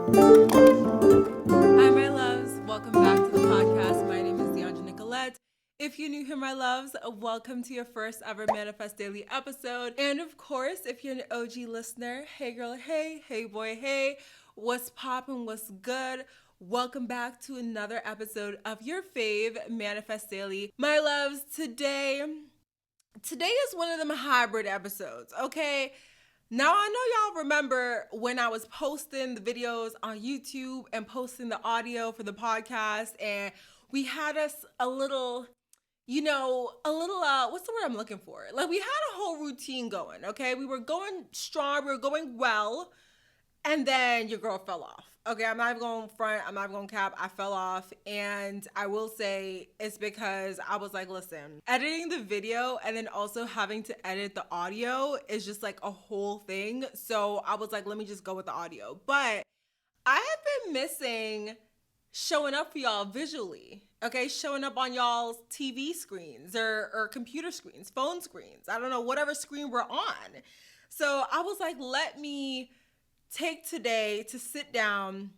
Hi, my loves. Welcome back to the podcast. My name is Dheandra Nicolette. If you're new here, my loves, welcome to your first ever Manifest Daily episode. And of course, if you're an OG listener, hey girl, hey boy, hey, what's poppin', what's good? Welcome back to another episode of your fave Manifest Daily. My loves, today is one of them hybrid episodes, okay? Now, I know y'all remember when I was posting the videos on YouTube and posting the audio for the podcast, and we had us a little, what's the word I'm looking for? Like, we had a whole routine going, okay? We were going strong, we were going well, and then your girl fell off. Okay, I'm not even going front, I'm not even going cap. I fell off, and I will say it's because I was like, listen, editing the video and then also having to edit the audio is just like a whole thing. So I was like, let me just go with the audio. But I have been missing showing up for y'all visually, okay? Showing up on y'all's TV screens or computer screens, phone screens. I don't know, whatever screen we're on. So I was like, let me take today to sit down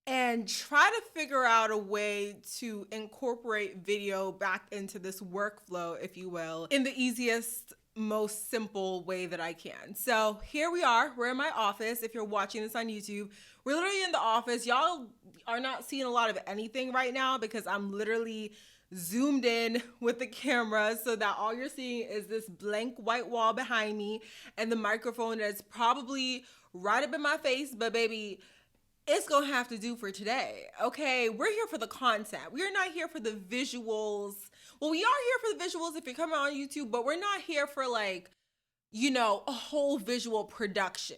and try to figure out a way to incorporate video back into this workflow, if you will, in the easiest, most simple way that I can. So here we are. We're in my office. If you're watching this on YouTube, we're literally in the office. Y'all are not seeing a lot of anything right now because I'm literally zoomed in with the camera so that all you're seeing is this blank white wall behind me and the microphone that's probably right up in my face, but baby, it's gonna have to do for today, okay? We're here for the content. We are not here for the visuals. Well, we are here for the visuals if you're coming on YouTube, but we're not here for like, a whole visual production,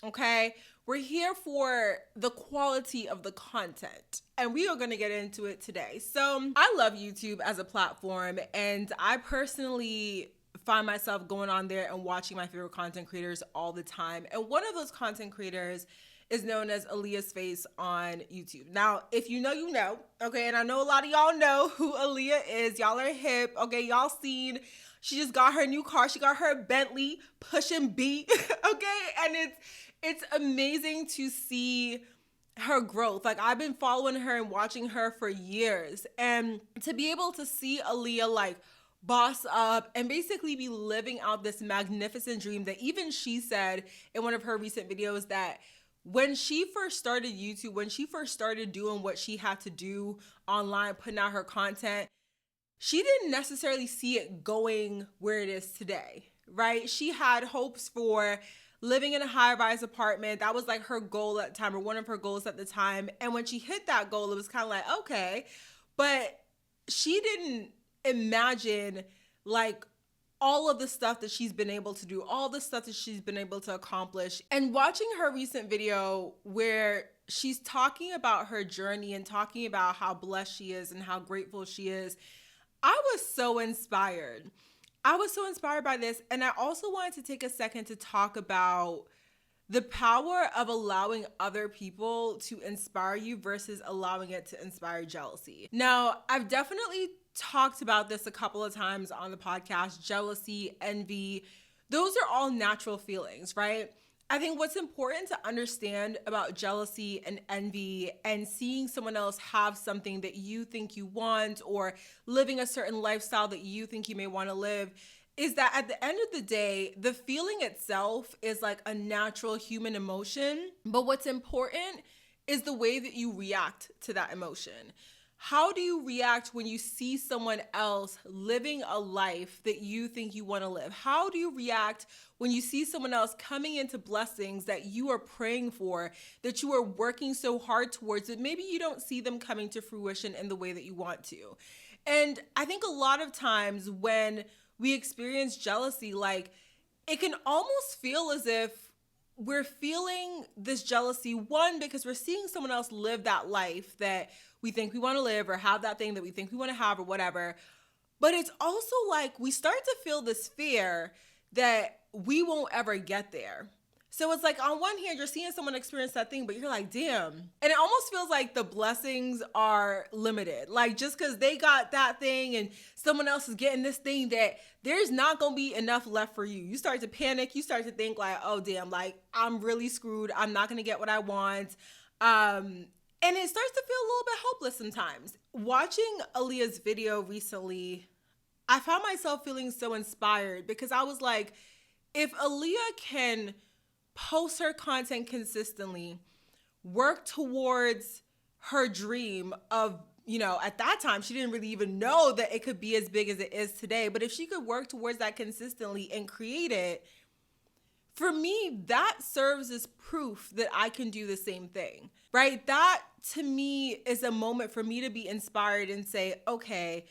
okay? We're here for the quality of the content, and we are gonna get into it today. So I love YouTube as a platform, and I personally find myself going on there and watching my favorite content creators all the time. And one of those content creators is known as Aaliyah's Face on YouTube. Now, if you know, you know, okay? And I know a lot of y'all know who Aaliyah is. Y'all are hip, okay? Y'all seen, she just got her new car. She got her Bentley pushing beat, okay? And it's amazing to see her growth. Like, I've been following her and watching her for years. And to be able to see Aaliyah like boss up and basically be living out this magnificent dream that even she said in one of her recent videos that when she first started YouTube, when she first started doing what she had to do online, putting out her content, she didn't necessarily see it going where it is today, right? She had hopes for living in a high-rise apartment. That was like her goal at the time, or one of her goals at the time. And when she hit that goal, it was kind of like, okay, but she didn't imagine like all of the stuff that she's been able to do, all the stuff that she's been able to accomplish. And watching her recent video where she's talking about her journey and talking about how blessed she is and how grateful she is, I was so inspired. I was so inspired by this. And I also wanted to take a second to talk about the power of allowing other people to inspire you versus allowing it to inspire jealousy. Now, I've definitely talked about this a couple of times on the podcast. Jealousy, envy, those are all natural feelings, right? I think what's important to understand about jealousy and envy and seeing someone else have something that you think you want or living a certain lifestyle that you think you may want to live is that at the end of the day, the feeling itself is like a natural human emotion. But what's important is the way that you react to that emotion. How do you react when you see someone else living a life that you think you want to live? How do you react when you see someone else coming into blessings that you are praying for, that you are working so hard towards, that maybe you don't see them coming to fruition in the way that you want to? And I think a lot of times when we experience jealousy, like, it can almost feel as if we're feeling this jealousy, one, because we're seeing someone else live that life that we think we want to live or have that thing that we think we want to have or whatever. But it's also like we start to feel this fear that we won't ever get there. So it's like on one hand, you're seeing someone experience that thing, but you're like, damn. And it almost feels like the blessings are limited. Like just because they got that thing and someone else is getting this thing, that there's not going to be enough left for you. You start to panic. You start to think like, oh, damn, like I'm really screwed. I'm not going to get what I want. And it starts to feel a little bit hopeless sometimes. Watching Aaliyah's video recently, I found myself feeling so inspired because I was like, if Aaliyah can post her content consistently, work towards her dream of, at that time, she didn't really even know that it could be as big as it is today. But if she could work towards that consistently and create it, for me, that serves as proof that I can do the same thing, right? That to me is a moment for me to be inspired and say, okay,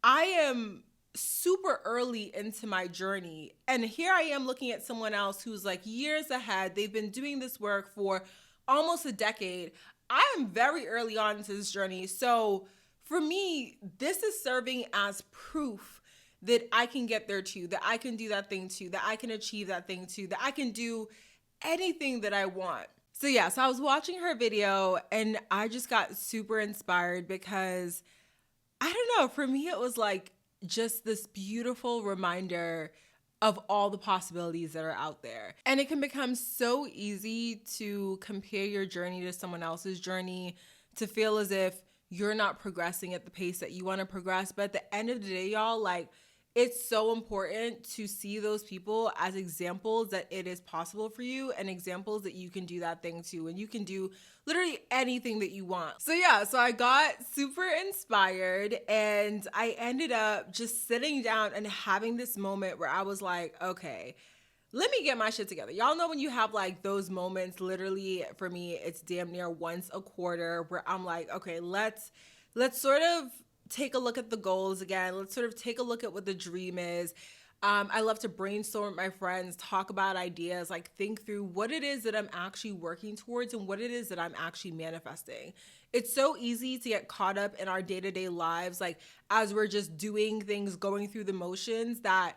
I am super early into my journey. And here I am looking at someone else who's like years ahead. They've been doing this work for almost a decade. I am very early on into this journey. So for me, this is serving as proof that I can get there too, that I can do that thing too, that I can achieve that thing too, that I can do anything that I want. So yeah, so I was watching her video and I just got super inspired because I don't know, for me it was like just this beautiful reminder of all the possibilities that are out there. And it can become so easy to compare your journey to someone else's journey, to feel as if you're not progressing at the pace that you want to progress. But at the end of the day, y'all, like, it's so important to see those people as examples that it is possible for you and examples that you can do that thing too. And you can do literally anything that you want. So yeah, so I got super inspired and I ended up just sitting down and having this moment where I was like, okay, let me get my shit together. Y'all know when you have like those moments, literally for me, it's damn near once a quarter where I'm like, okay, let's sort of take a look at the goals again. Let's sort of take a look at what the dream is. I love to brainstorm with my friends, talk about ideas, like think through what it is that I'm actually working towards and what it is that I'm actually manifesting. It's so easy to get caught up in our day-to-day lives, like as we're just doing things, going through the motions, that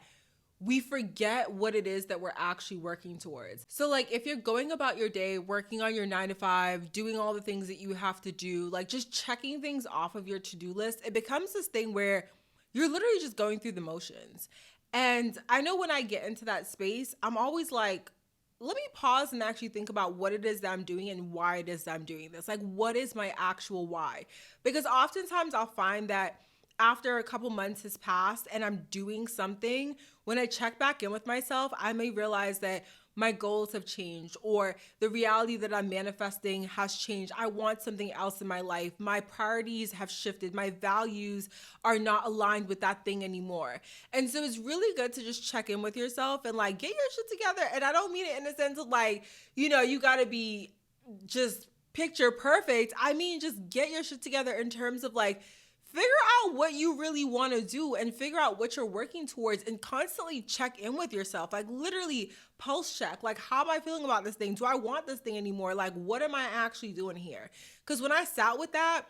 we forget what it is that we're actually working towards. So like if you're going about your day, working on your 9 to 5, doing all the things that you have to do, like just checking things off of your to-do list, it becomes this thing where you're literally just going through the motions. And I know when I get into that space, I'm always like, let me pause and actually think about what it is that I'm doing and why it is that I'm doing this. Like, what is my actual why? Because oftentimes I'll find that after a couple months has passed and I'm doing something, when I check back in with myself, I may realize that my goals have changed or the reality that I'm manifesting has changed. I want something else in my life. My priorities have shifted. My values are not aligned with that thing anymore. And so it's really good to just check in with yourself and like get your shit together. And I don't mean it in the sense of like, you got to be just picture perfect. I mean, just get your shit together in terms of like, figure out what you really want to do and figure out what you're working towards and constantly check in with yourself. Like literally pulse check. Like, how am I feeling about this thing? Do I want this thing anymore? Like, what am I actually doing here? Because when I sat with that,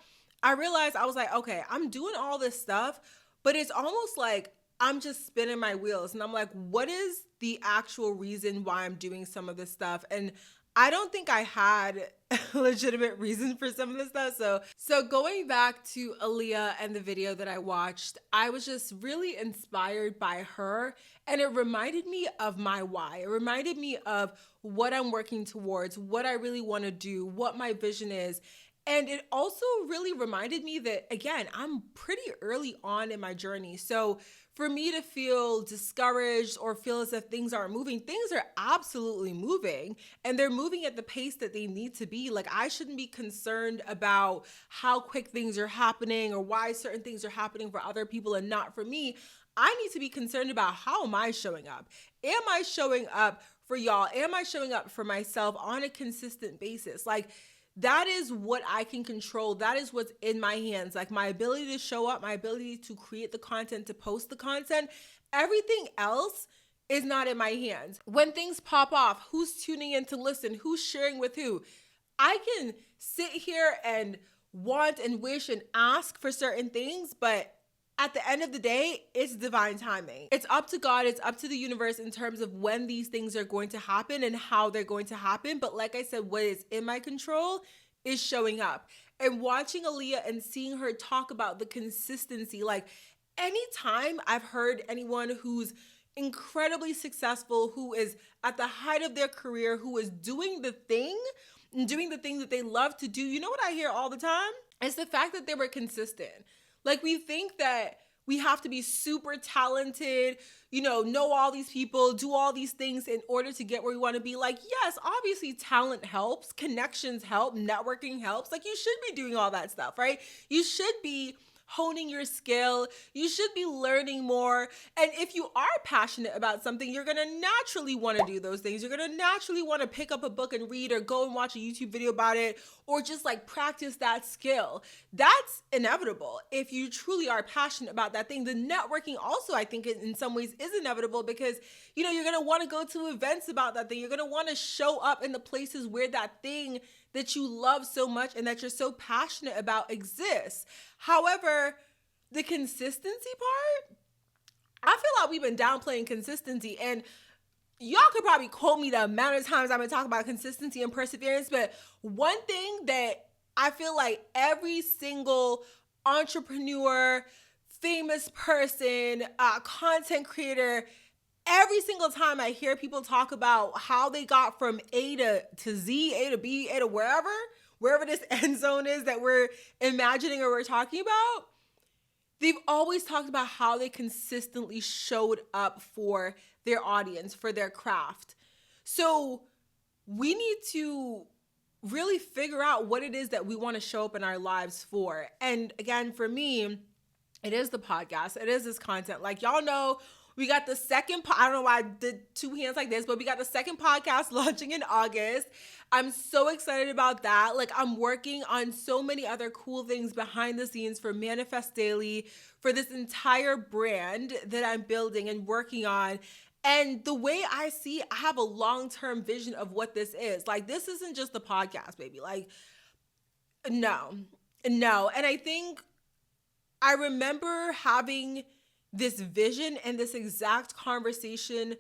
I realized I was like, okay, I'm doing all this stuff, but it's almost like I'm just spinning my wheels. And I'm like, what is the actual reason why I'm doing some of this stuff? And I don't think I had legitimate reason for some of this stuff. So going back to Aaliyah and the video that I watched, I was just really inspired by her. And it reminded me of my why. It reminded me of what I'm working towards, what I really want to do, what my vision is. And it also really reminded me that, again, I'm pretty early on in my journey. So for me to feel discouraged or feel as if things aren't moving, things are absolutely moving and they're moving at the pace that they need to be. Like, I shouldn't be concerned about how quick things are happening or why certain things are happening for other people and not for me. I need to be concerned about how am I showing up? Am I showing up for y'all? Am I showing up for myself on a consistent basis? Like, that is what I can control. That is what's in my hands. Like my ability to show up, my ability to create the content, to post the content. Everything else is not in my hands. When things pop off, who's tuning in to listen? Who's sharing with who? I can sit here and want and wish and ask for certain things, but at the end of the day, it's divine timing. It's up to God, it's up to the universe in terms of when these things are going to happen and how they're going to happen. But like I said, what is in my control is showing up. And watching Aaliyah and seeing her talk about the consistency, like anytime I've heard anyone who's incredibly successful, who is at the height of their career, who is doing the thing, and doing the things that they love to do, you know what I hear all the time? It's the fact that they were consistent. Like, we think that we have to be super talented, know all these people, do all these things in order to get where we want to be. Like, yes, obviously talent helps, connections help, networking helps. Like, you should be doing all that stuff, right? You should be honing your skill. You should be learning more. And if you are passionate about something, you're going to naturally want to do those things. You're going to naturally want to pick up a book and read, or go and watch a YouTube video about it, or just like practice that skill. That's inevitable. If you truly are passionate about that thing, the networking also, I think in some ways is inevitable, because, you're going to want to go to events about that thing. You're going to want to show up in the places where that thing that you love so much and that you're so passionate about exists. However, the consistency part, I feel like we've been downplaying consistency, and y'all could probably quote me the amount of times I've been talking about consistency and perseverance, but one thing that I feel like every single entrepreneur, famous person, content creator, every single time I hear people talk about how they got from A to Z, A to B, A to wherever this end zone is that we're imagining or we're talking about, they've always talked about how they consistently showed up for their audience, for their craft. So we need to really figure out what it is that we want to show up in our lives for. And again, for me, it is the podcast. It is this content. Like, y'all know, we got the second, I don't know why I did two hands like this, but we got the second podcast launching in August. I'm so excited about that. Like, I'm working on so many other cool things behind the scenes for Manifest Daily, for this entire brand that I'm building and working on. And the way I see, I have a long-term vision of what this is. Like, this isn't just the podcast, baby. Like, no. And I think I remember having this vision and this exact conversation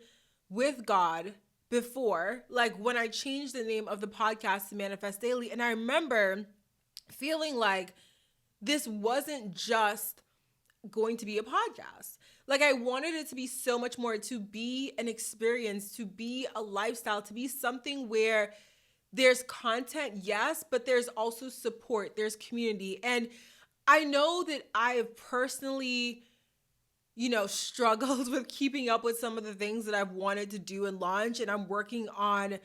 with God before, like when I changed the name of the podcast to Manifest Daily. And I remember feeling like this wasn't just going to be a podcast. Like, I wanted it to be so much more, to be an experience, to be a lifestyle, to be something where there's content, yes, but there's also support, there's community. And I know that I have personally, struggled with keeping up with some of the things that I've wanted to do and launch. And I'm working on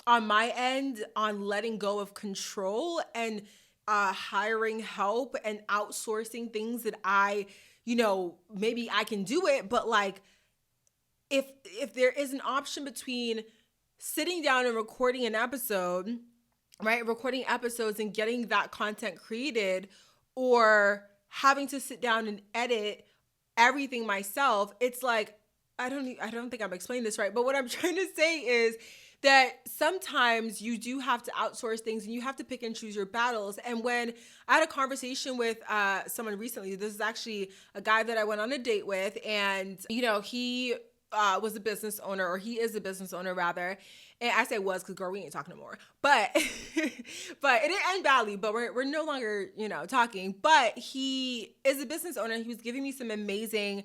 my end, on letting go of control and hiring help and outsourcing things that I, maybe I can do it. But like, if there is an option between sitting down and recording an episode, right? Recording episodes and getting that content created, or having to sit down and edit everything myself, it's like, I don't think I'm explaining this right, but what I'm trying to say is that sometimes you do have to outsource things and you have to pick and choose your battles. And when I had a conversation with someone recently, this is actually a guy that I went on a date with, and he was a business owner, or he is a business owner rather. And I say was because, girl, we ain't talking no more. But but it didn't end badly, but we're no longer, talking. But he is a business owner. He was giving me some amazing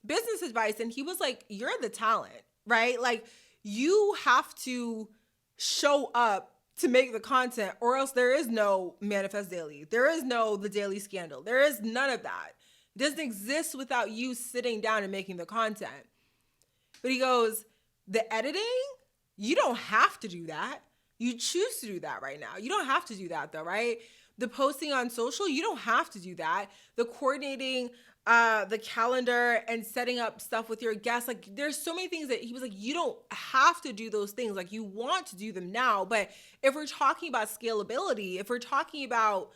business advice. And he was like, you're the talent, right? Like, you have to show up to make the content, or else there is no Manifest Daily. There is no The Daily Scandal. There is none of that. It doesn't exist without you sitting down and making the content. But he goes, the editing, you don't have to do that. You choose to do that right now. You don't have to do that though, right? The posting on social, you don't have to do that. The coordinating, the calendar and setting up stuff with your guests. Like, there's so many things that he was like, you don't have to do those things. Like, you want to do them now. But if we're talking about scalability, if we're talking about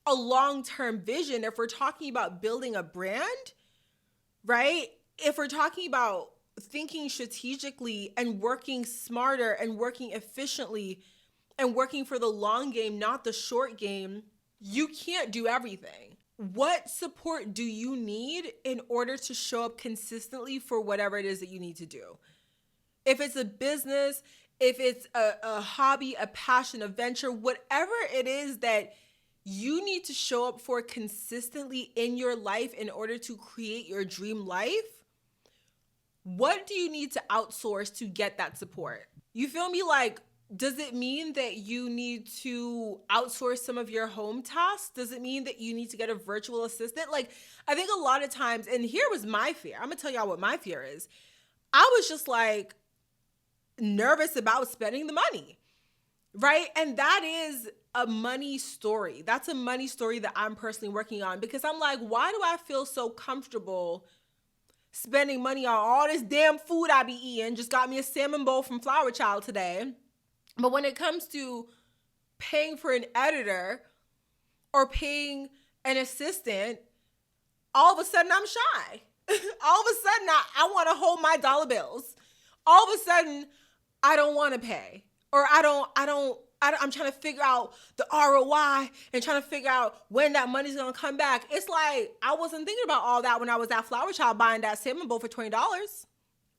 a long-term vision, if we're talking about building a brand, right? If we're talking about thinking strategically and working smarter and working efficiently and working for the long game, not the short game, you can't do everything. What support do you need in order to show up consistently for whatever it is that you need to do? If it's a business, if it's a hobby, a passion, a venture, whatever it is that you need to show up for consistently in your life in order to create your dream life, what do you need to outsource to get that support? You feel me? Like, Does it mean that you need to outsource some of your home tasks? Does it mean that you need to get a virtual assistant? Like, I think a lot of times, and here was my fear. I'm gonna tell y'all what my fear is. I was just like nervous about spending the money, right? And that is a money story. That's a money story that I'm personally working on, because I'm like, why do I feel so comfortable spending money on all this damn food I be eating? Just got me a salmon bowl from Flower Child today. But when it comes to paying for an editor or paying an assistant, all of a sudden I'm shy. All of a sudden I want to hold my dollar bills. All of a sudden I don't want to pay, or I'm trying to figure out the ROI and trying to figure out when that money's going to come back. It's like, I wasn't thinking about all that when I was at Flower Child buying that salmon bowl for $20.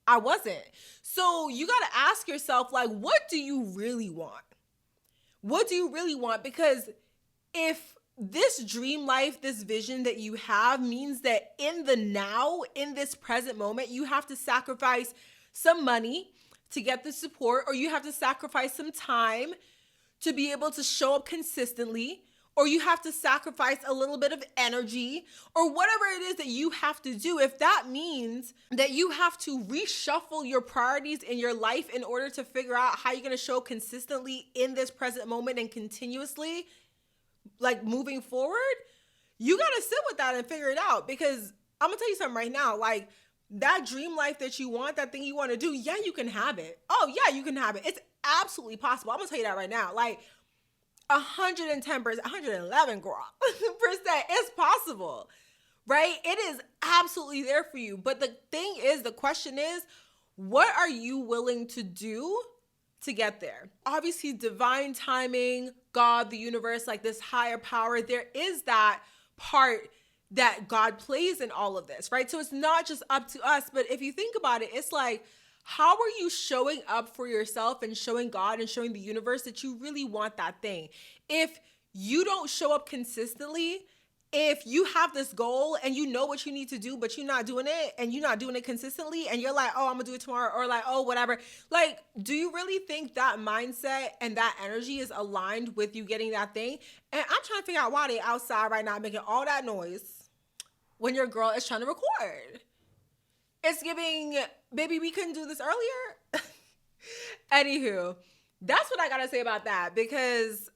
I wasn't. So you got to ask yourself, like, what do you really want? What do you really want? Because if this dream life, this vision that you have means that in the now, in this present moment, you have to sacrifice some money to get the support, or you have to sacrifice some time to be able to show up consistently, or you have to sacrifice a little bit of energy, or whatever it is that you have to do. If that means that you have to reshuffle your priorities in your life in order to figure out how you're going to show consistently in this present moment and continuously, like moving forward, you got to sit with that and figure it out. Because I'm going to tell you something right now, like, that dream life that you want, that thing you want to do, yeah, you can have it. Oh, yeah, you can have it. It's absolutely possible. I'm going to tell you that right now. Like, 110%, 111 girl, percent, it's possible, right? It is absolutely there for you. But the thing is, the question is, what are you willing to do to get there? Obviously, divine timing, God, the universe, like this higher power, there is that part that God plays in all of this, right? So it's not just up to us, but if you think about it, it's like, how are you showing up for yourself and showing God and showing the universe that you really want that thing? If you don't show up consistently, if you have this goal and you know what you need to do, but you're not doing it and you're not doing it consistently, and you're like, oh, I'm gonna do it tomorrow, or like, oh, whatever. Like, do you really think that mindset and that energy is aligned with you getting that thing? And I'm trying to figure out why they outside right now making all that noise when your girl is trying to record. It's giving, baby, we couldn't do this earlier. Anywho, that's what I gotta say about that, because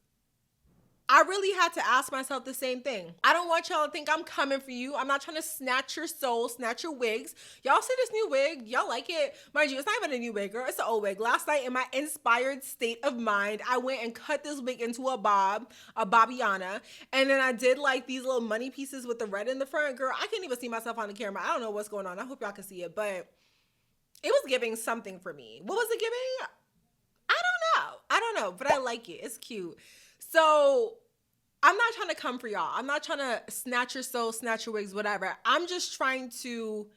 I really had to ask myself the same thing. I don't want y'all to think I'm coming for you. I'm not trying to snatch your soul, snatch your wigs. Y'all see this new wig? Y'all like it? Mind you, it's not even a new wig, girl. It's an old wig. Last night, in my inspired state of mind, I went and cut this wig into a Bobbiana. And then I did like these little money pieces with the red in the front. Girl, I can't even see myself on the camera. I don't know what's going on. I hope y'all can see it, but it was giving something for me. What was it giving? I don't know, but I like it. It's cute. So I'm not trying to come for y'all. I'm not trying to snatch your soul, snatch your wigs, whatever. I'm just trying to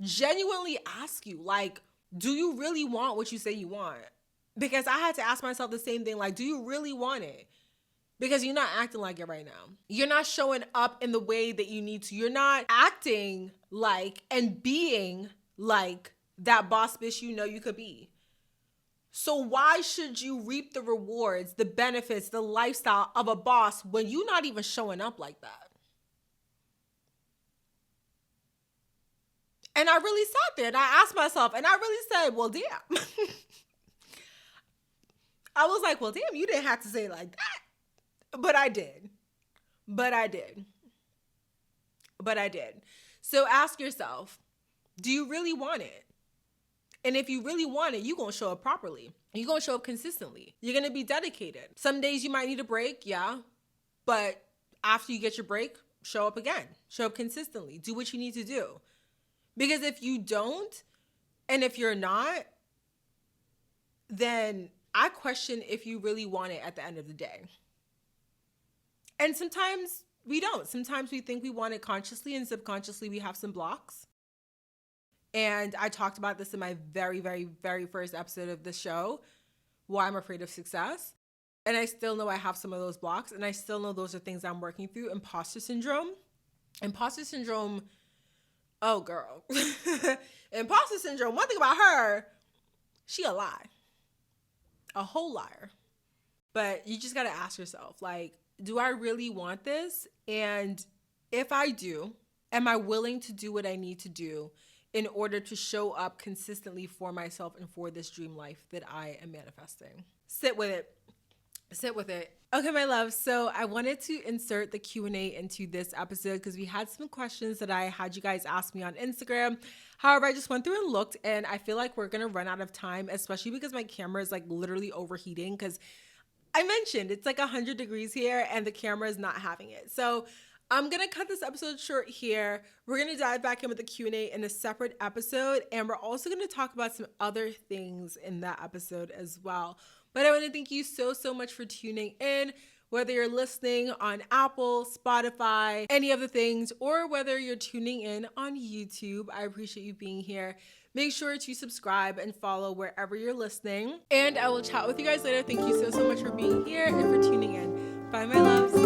genuinely ask you, like, do you really want what you say you want? Because I had to ask myself the same thing. Like, do you really want it? Because you're not acting like it right now. You're not showing up in the way that you need to. You're not acting like and being like that boss bitch you know you could be. So why should you reap the rewards, the benefits, the lifestyle of a boss when you're not even showing up like that? And I really sat there and I asked myself, and I really said, well, damn. I was like, well, damn, you didn't have to say it like that. But I did. So ask yourself, do you really want it? And if you really want it, you're going to show up properly. You're going to show up consistently. You're going to be dedicated. Some days you might need a break, yeah. But after you get your break, show up again. Show up consistently. Do what you need to do. Because if you don't, and if you're not, then I question if you really want it at the end of the day. And sometimes we don't. Sometimes we think we want it consciously, and subconsciously we have some blocks. And I talked about this in my very, very, very first episode of the show, Why I'm Afraid of Success. And I still know I have some of those blocks. And I still know those are things I'm working through. Imposter syndrome, oh, girl. Imposter syndrome, one thing about her, she a lie. a whole liar. But you just got to ask yourself, like, do I really want this? And if I do, am I willing to do what I need to do in order to show up consistently for myself and for this dream life that I am manifesting? Sit with it. Sit with it. Okay, my love. So I wanted to insert the Q&A into this episode because we had some questions that I had you guys ask me on Instagram. However, I just went through and looked, and I feel like we're going to run out of time, especially because my camera is like literally overheating because I mentioned it's like 100 degrees here and the camera is not having it. So I'm going to cut this episode short here. We're going to dive back in with the Q&A in a separate episode. And we're also going to talk about some other things in that episode as well. But I want to thank you so, so much for tuning in, whether you're listening on Apple, Spotify, any of the things, or whether you're tuning in on YouTube. I appreciate you being here. Make sure to subscribe and follow wherever you're listening. And I will chat with you guys later. Thank you so, so much for being here and for tuning in. Bye, my loves.